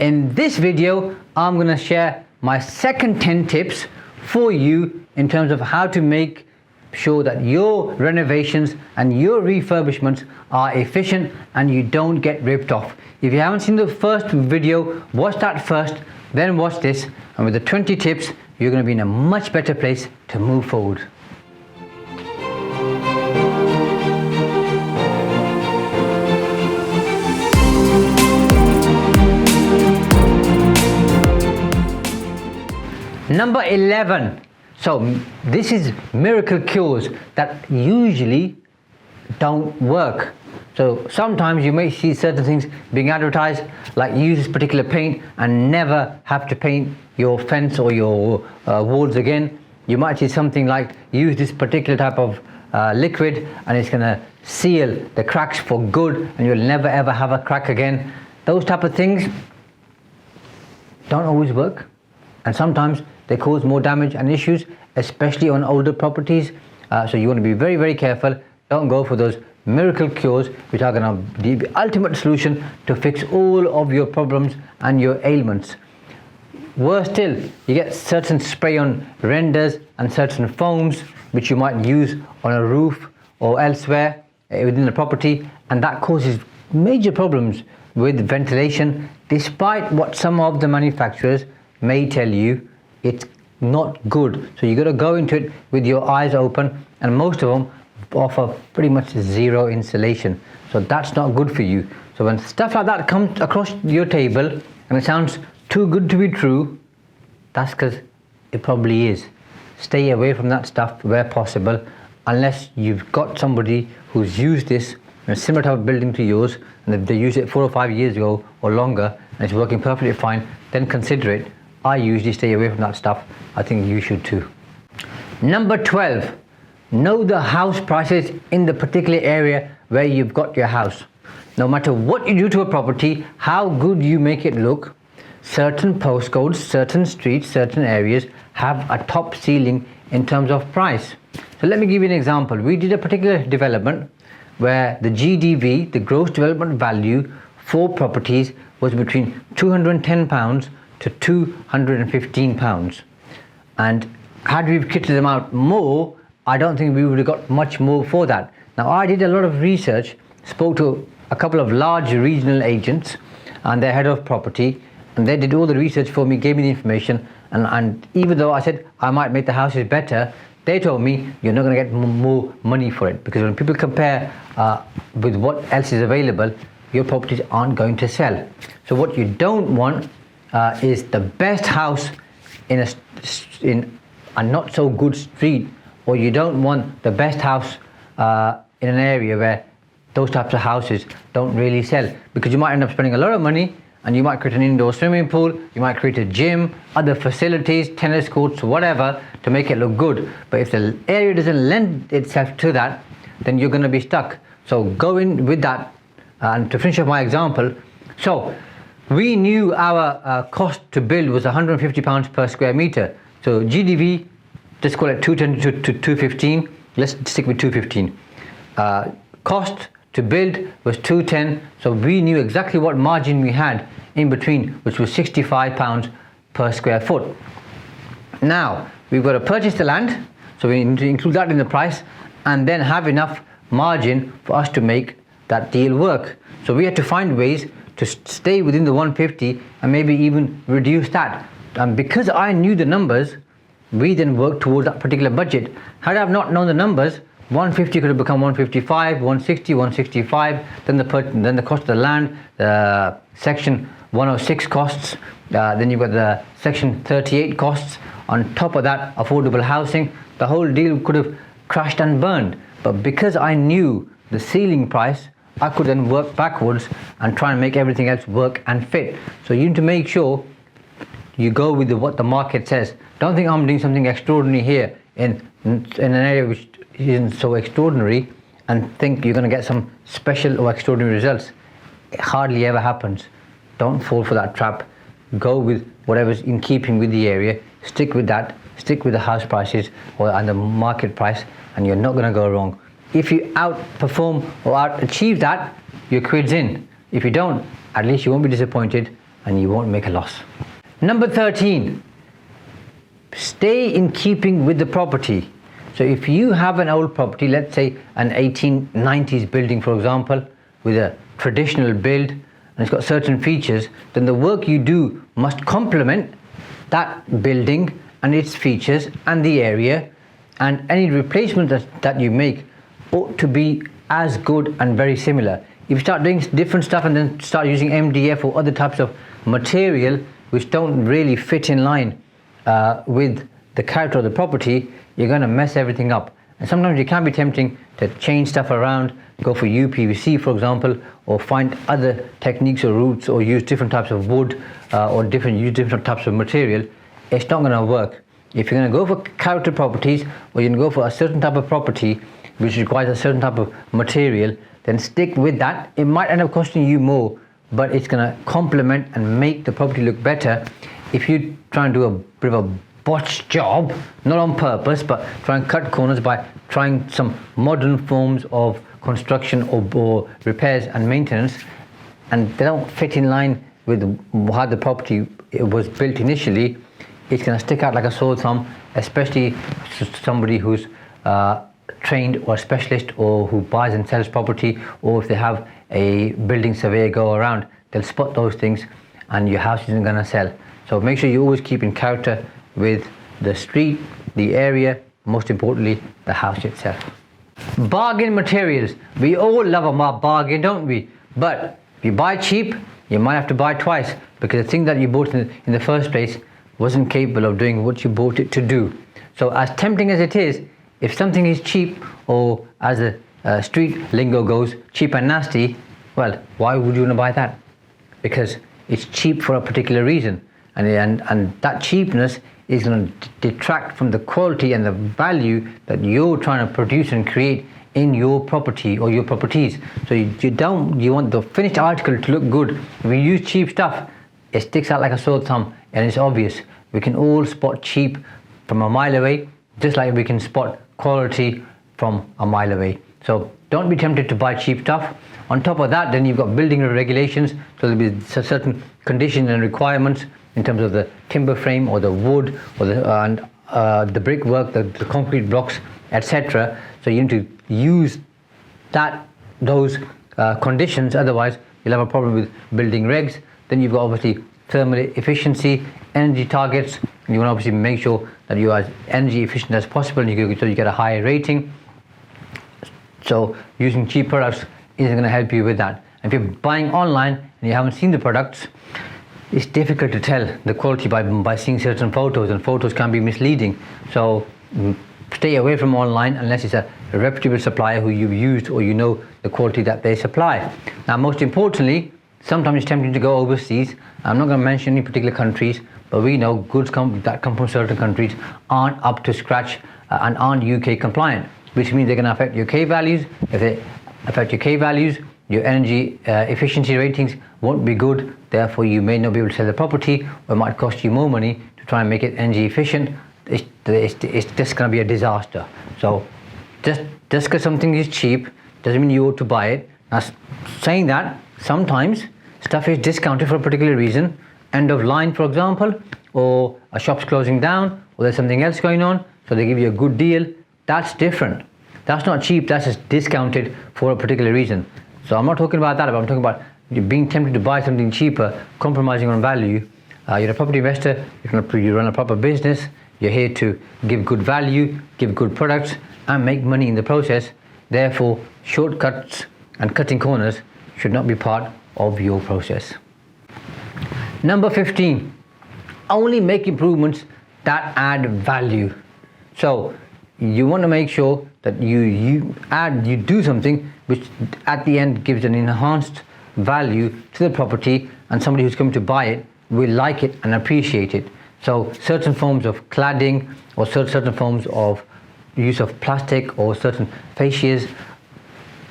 In this video, I'm going to share my second 10 tips for you in terms of how to make sure that your renovations and your refurbishments are efficient and you don't get ripped off. If you haven't seen the first video, watch that first, then watch this, and with the 20 tips, you're going to be in a much better place to move forward. Number 11. So this is miracle cures that usually don't work. So sometimes you may see certain things being advertised, like use this particular paint and never have to paint your fence or your walls again. You might see something like use this particular type of liquid and it's going to seal the cracks for good and you'll never ever have a crack again. Those type of things don't always work, and sometimes they cause more damage and issues, especially on older properties. So you want to be very, very careful. Don't go for those miracle cures, which are going to be the ultimate solution to fix all of your problems and your ailments. Worse still, you get certain spray on renders and certain foams, which you might use on a roof or elsewhere within the property, and that causes major problems with ventilation, despite what some of the manufacturers may tell you. It's not good. So you got to go into it with your eyes open, and most of them offer pretty much zero insulation. So that's not good for you. So when stuff like that comes across your table and it sounds too good to be true, that's because it probably is. Stay away from that stuff where possible, unless you've got somebody who's used this in a similar type of building to yours and they used it 4 or 5 years ago or longer and it's working perfectly fine, then consider it. I usually stay away from that stuff. I think you should too. Number 12, know the house prices in the particular area where you've got your house. No matter what you do to a property, how good you make it look, certain postcodes, certain streets, certain areas have a top ceiling in terms of price. So let me give you an example. We did a particular development where the GDV, the gross development value for properties, was between £210 to £215, and had we kitted them out more, I don't think we would have got much more for that. Now I did a lot of research, spoke to a couple of large regional agents and their head of property, and they did all the research for me, gave me the information, and even though I said I might make the houses better, they told me you're not going to get more money for it, because when people compare with what else is available, your properties aren't going to sell. So what you don't want is the best house in a not so good street, or you don't want the best house in an area where those types of houses don't really sell, because you might end up spending a lot of money and you might create an indoor swimming pool, you might create a gym, other facilities, tennis courts, whatever, to make it look good. But if the area doesn't lend itself to that, then you're going to be stuck. So go in with that. And to finish off my example, so we knew our cost to build was £150 per square meter. So GDV, just call it 210 to 215. Let's stick with 215. Cost to build was 210. So we knew exactly what margin we had in between, which was £65 per square foot. Now we've got to purchase the land, so we need to include that in the price, and then have enough margin for us to make that deal work. So we had to find ways to stay within the 150 and maybe even reduce that. And because I knew the numbers, we then worked towards that particular budget. Had I not known the numbers, 150 could have become 155, 160, 165, then the cost of the land, the section 106 costs, then you've got the section 38 costs, on top of that affordable housing. The whole deal could have crashed and burned. But because I knew the ceiling price, I could then work backwards and try and make everything else work and fit. So you need to make sure you go with what the market says. Don't think I'm doing something extraordinary here in an area which isn't so extraordinary and think you're going to get some special or extraordinary results. It hardly ever happens. Don't fall for that trap. Go with whatever's in keeping with the area. Stick with that. Stick with the house prices and the market price, and you're not going to go wrong. If you outperform or out achieve that, your quid's in. If you don't, at least you won't be disappointed and you won't make a loss. Number 13, stay in keeping with the property. So if you have an old property, let's say an 1890s building, for example, with a traditional build, and it's got certain features, then the work you do must complement that building and its features and the area, and any replacement that you make ought to be as good and very similar. If you start doing different stuff and then start using MDF or other types of material which don't really fit in line with the character of the property, you're going to mess everything up. And sometimes it can be tempting to change stuff around, go for UPVC, for example, or find other techniques or routes, or use different types of wood or use different types of material. It's not going to work. If you're going to go for character properties, or you're going to go for a certain type of property which requires a certain type of material, then stick with that. It might end up costing you more, but it's going to complement and make the property look better. If you try and do a bit of a botched job, not on purpose, but try and cut corners by trying some modern forms of construction or repairs and maintenance, and they don't fit in line with how the property was built initially, it's going to stick out like a sore thumb, especially somebody who's trained or specialist, or who buys and sells property, or if they have a building surveyor go around, they'll spot those things and your house isn't going to sell. So make sure you always keep in character with the street, the area, most importantly the house itself. Bargain materials. We all love a bargain, don't we? But if you buy cheap, you might have to buy twice, because the thing that you bought in the first place wasn't capable of doing what you bought it to do. So as tempting as it is, if something is cheap, or as the street lingo goes, cheap and nasty, well, why would you want to buy that? Because it's cheap for a particular reason, and that cheapness is going to detract from the quality and the value that you're trying to produce and create in your property or your properties. So you want the finished article to look good. If you use cheap stuff, it sticks out like a sore thumb, and it's obvious. We can all spot cheap from a mile away, just like we can spot quality from a mile away. So don't be tempted to buy cheap stuff. On top of that, then you've got building regulations, so there'll be certain conditions and requirements in terms of the timber frame or the wood or the brickwork, the concrete blocks, etc. So you need to use those conditions, otherwise you'll have a problem with building regs. Then you've got obviously thermal efficiency, energy targets, and you want to obviously make sure that you are as energy efficient as possible, and so you get a higher rating. So using cheap products isn't going to help you with that. If you're buying online and you haven't seen the products, it's difficult to tell the quality by seeing certain photos, and photos can be misleading. So stay away from online unless it's a reputable supplier who you've used, or you know the quality that they supply. Now, most importantly, sometimes it's tempting to go overseas. I'm not going to mention any particular countries, but we know goods that come from certain countries aren't up to scratch and aren't UK compliant, which means they're going to affect your K values. If they affect your K values, your energy efficiency ratings won't be good. Therefore, you may not be able to sell the property, or it might cost you more money to try and make it energy efficient. It's just going to be a disaster. So just because something is cheap doesn't mean you ought to buy it. Now, saying that, sometimes stuff is discounted for a particular reason, end of line, for example, or a shop's closing down, or there's something else going on, so they give you a good deal. That's different. That's not cheap, that's just discounted for a particular reason. So I'm not talking about that, but I'm talking about you being tempted to buy something cheaper, compromising on value. You're a property investor, you run a proper business, you're here to give good value, give good products, and make money in the process. Therefore, shortcuts and cutting corners should not be part of your process. Number 15, only make improvements that add value. So you want to make sure that you do something which at the end gives an enhanced value to the property, and somebody who's coming to buy it will like it and appreciate it. So certain forms of cladding, or certain forms of use of plastic, or certain fascias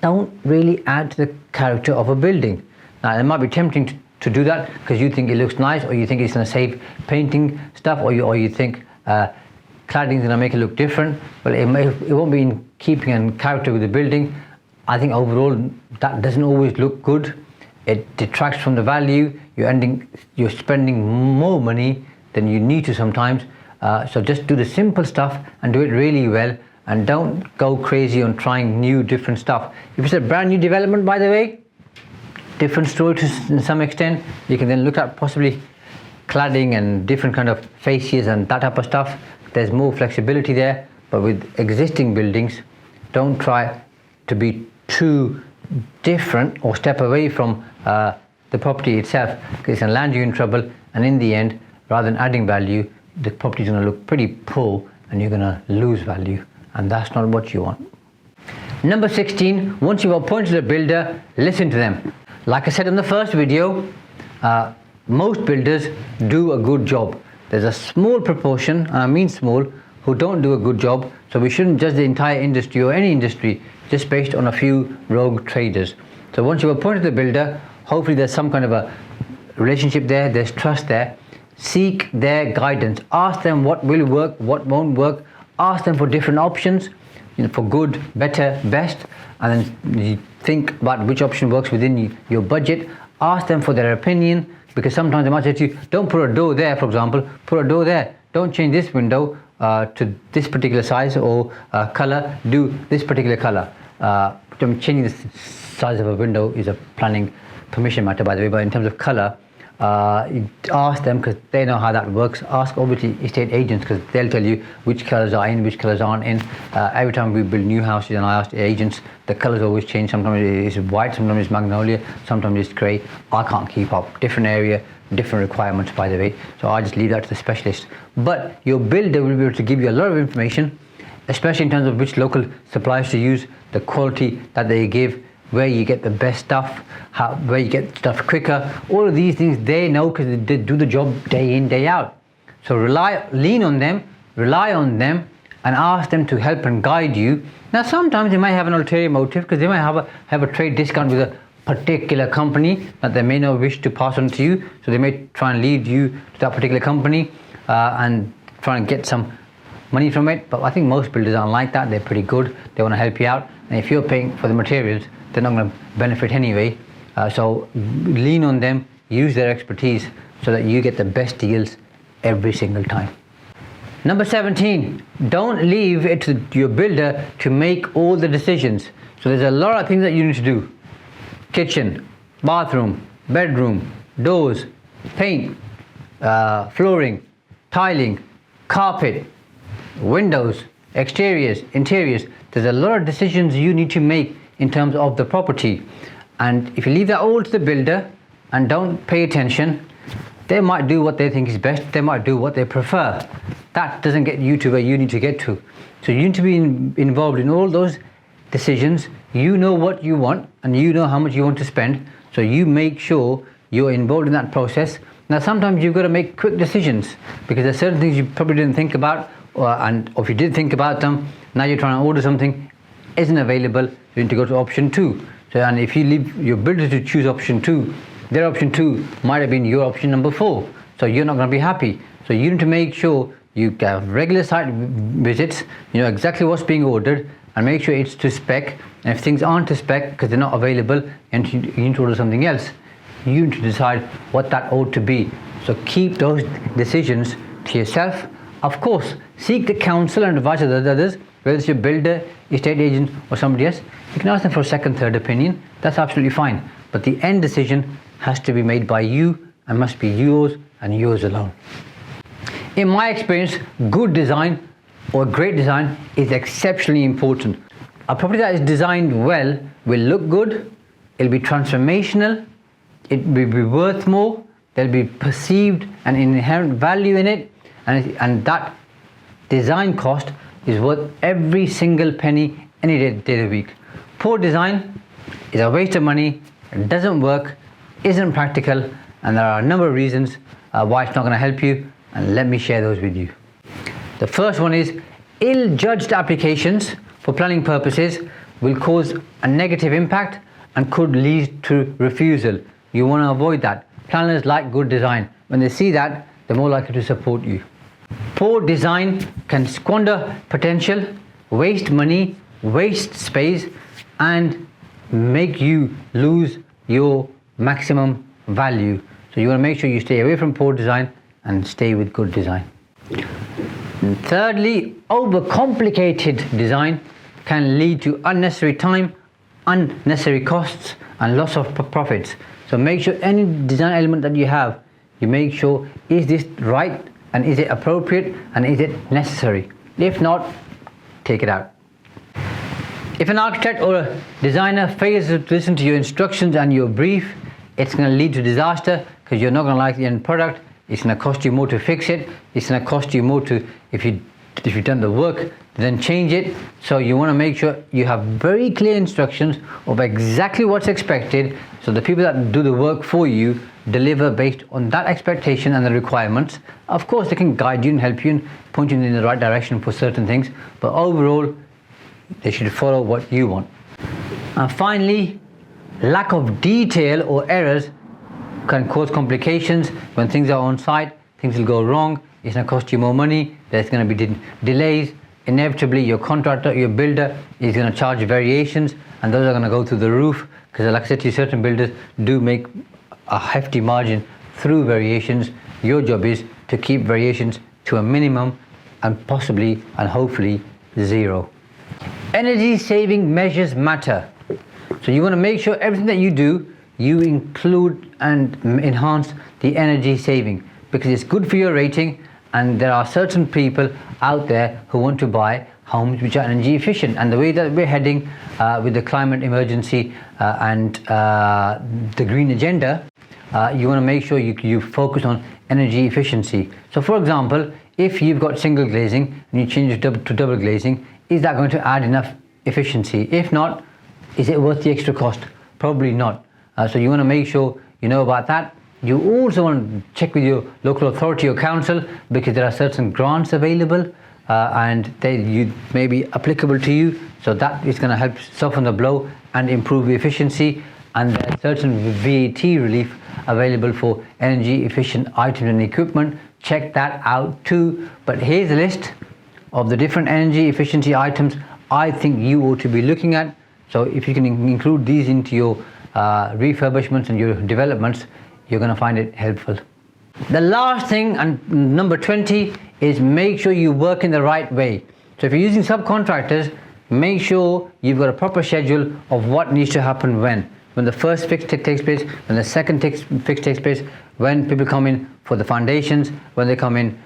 don't really add to the character of a building. Now, it might be tempting to do that because you think it looks nice, or you think it's going to save painting stuff, or you think cladding is going to make it look different, but it won't be in keeping and character with the building. I think overall that doesn't always look good. it detracts from the value. You're spending more money than you need to sometimes. So just do the simple stuff and do it really well, and don't go crazy on trying new different stuff. If it's a brand new development, by the way, different story to some extent. You can then look at possibly cladding and different kind of fascias and that type of stuff. There's more flexibility there. But with existing buildings, don't try to be too different or step away from the property itself, because it's going to land you in trouble, and in the end, rather than adding value, the property is going to look pretty poor and you're going to lose value, and that's not what you want. Number 16, once you've appointed a builder, listen to them. Like I said in the first video, most builders do a good job. There's a small proportion, and I mean small, who don't do a good job, so we shouldn't judge the entire industry or any industry just based on a few rogue traders. So once you've appointed the builder, hopefully there's some kind of a relationship there, there's trust there. Seek their guidance. Ask them what will work, what won't work. Ask them for different options, for good, better, best, and then you think about which option works within your budget. Ask them for their opinion, because sometimes they might say to you, don't put a door there, for example, put a door there. Don't change this window to this particular size or color, do this particular color. Changing the size of a window is a planning permission matter, by the way, but in terms of color, ask them, because they know how that works. Ask obviously estate agents, because they'll tell you which colors are in, which colors aren't in. Every time we build new houses and I ask agents, the colors always change. Sometimes it's white, sometimes it's magnolia, sometimes it's grey. I can't keep up. Different area, different requirements, by the way, so I just leave that to the specialist. But your builder will be able to give you a lot of information, especially in terms of which local suppliers to use, the quality that they give, where you get the best stuff, where you get stuff quicker. All of these things they know, because they do the job day in, day out. So lean on them, rely on them, and ask them to help and guide you. Now sometimes they might have an ulterior motive, because they might have a trade discount with a particular company that they may not wish to pass on to you, so they may try and lead you to that particular company and try and get some money from it. But I think most builders aren't like that. They're pretty good, they want to help you out, and if you're paying for the materials, they're not going to benefit anyway. So lean on them, use their expertise, so that you get the best deals every single time. Number 17, don't leave it to your builder to make all the decisions. So there's a lot of things that you need to do. Kitchen, bathroom, bedroom, doors, paint, flooring, tiling, carpet, windows, exteriors, interiors. There's a lot of decisions you need to make in terms of the property, and if you leave that all to the builder and don't pay attention, they might do what they think is best, they might do what they prefer. That doesn't get you to where you need to get to. So you need to be involved in all those decisions. You know what you want and you know how much you want to spend, so you make sure you're involved in that process. Now sometimes you've got to make quick decisions, because there's certain things you probably didn't think about, or if you did think about them, now you're trying to order something, isn't available, you need to go to option 2. So, and if you leave your builder to choose option 2, their option 2 might have been your option number 4, so you're not going to be happy. So you need to make sure you have regular site visits, you know exactly what's being ordered, and make sure it's to spec. And if things aren't to spec because they're not available and you need to order something else, you need to decide what that ought to be. So keep those decisions to yourself. Of course, seek the counsel and advice of others, whether it's your builder, estate agent, or somebody else. You can ask them for a second, third opinion. That's absolutely fine. But the end decision has to be made by you and must be yours and yours alone. In my experience, good design or great design is exceptionally important. A property that is designed well will look good, it'll be transformational, it will be worth more, there'll be perceived and inherent value in it, and that design cost is worth every single penny any day of the week. Poor design is a waste of money, it doesn't work, isn't practical, and there are a number of reasons why it's not going to help you, and let me share those with you. The first one is ill-judged applications for planning purposes will cause a negative impact and could lead to refusal. You want to avoid that. Planners like good design. When they see that, they're more likely to support you. Poor design can squander potential, waste money, waste space, and make you lose your maximum value. So you want to make sure you stay away from poor design and stay with good design. And thirdly, overcomplicated design can lead to unnecessary time, unnecessary costs, and loss of profits. So make sure any design element that you have, you make sure, is this right, and is it appropriate, and is it necessary? If not, take it out. If an architect or a designer fails to listen to your instructions and your brief, it's going to lead to disaster, because you're not going to like the end product. It's going to cost you more to fix it. It's going to cost you more to, if you've done the work, then change it. So you want to make sure you have very clear instructions of exactly what's expected, so the people that do the work for you deliver based on that expectation and the requirements. Of course, they can guide you and help you and point you in the right direction for certain things, but overall, they should follow what you want. And finally, lack of detail or errors can cause complications. When things are on site, things will go wrong. It's going to cost you more money. There's going to be delays. Inevitably, your contractor, your builder is going to charge variations, and those are going to go through the roof, because like I said to you, certain builders do make a hefty margin through variations. Your job is to keep variations to a minimum, and possibly and hopefully zero. Energy saving measures matter. So you want to make sure everything that you do, you include and enhance the energy saving, because it's good for your rating, and there are certain people out there who want to buy homes which are energy efficient. And the way that we're heading with the climate emergency and the green agenda, you want to make sure you focus on energy efficiency. So for example, if you've got single glazing and you change it to double glazing, is that going to add enough efficiency? If not, is it worth the extra cost? Probably not. So you want to make sure you know about that. You also want to check with your local authority or council, because there are certain grants available and they may be applicable to you. So that is going to help soften the blow and improve the efficiency. And there are certain VAT relief available for energy efficient items and equipment. Check that out too. But here's a list of the different energy efficiency items I think you ought to be looking at. So if you can include these into your refurbishments and your developments, you're going to find it helpful. The last thing, and number 20, is make sure you work in the right way. So if you're using subcontractors, make sure you've got a proper schedule of what needs to happen when the first fix takes place, when the second fix takes place, when people come in for the foundations, when they come in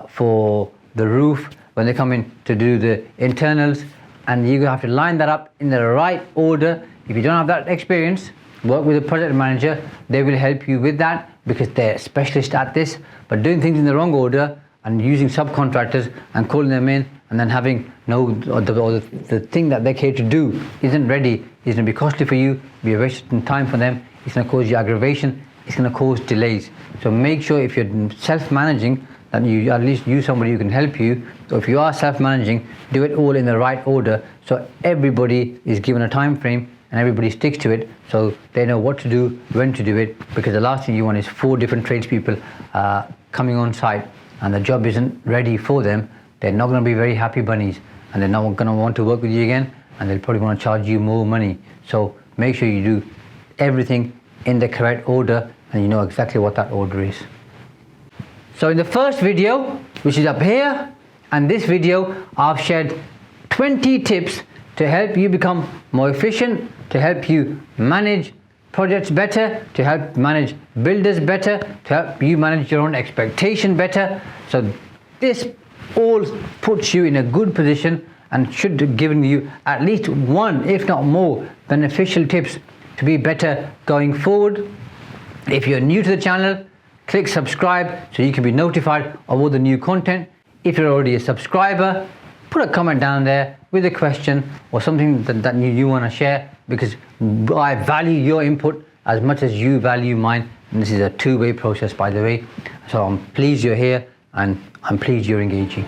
for the roof, when they come in to do the internals, and you have to line that up in the right order. If you don't have that experience, work with a project manager. They will help you with that, because they're specialists at this. But doing things in the wrong order and using subcontractors and calling them in and then having the thing that they care to do isn't ready, is going to be costly for you, be a waste of time for them. It's going to cause you aggravation. It's going to cause delays. So make sure if you're self-managing, that you at least use somebody who can help you. So if you are self-managing, do it all in the right order, so everybody is given a time frame and everybody sticks to it, so they know what to do, when to do it. Because the last thing you want is 4 different tradespeople coming on site and the job isn't ready for them. They're not going to be very happy bunnies, and they're not going to want to work with you again, and they'll probably want to charge you more money. So make sure you do everything in the correct order, and you know exactly what that order is. So in the first video, which is up here, and this video, I've shared 20 tips to help you become more efficient, to help you manage projects better, to help manage builders better, to help you manage your own expectation better. So this all puts you in a good position and should have given you at least one, if not more, beneficial tips to be better going forward. If you're new to the channel, click subscribe so you can be notified of all the new content. If you're already a subscriber, put a comment down there with a question or something that you want to share, because I value your input as much as you value mine. And this is a two-way process, by the way. So I'm pleased you're here, and I'm pleased you're engaging.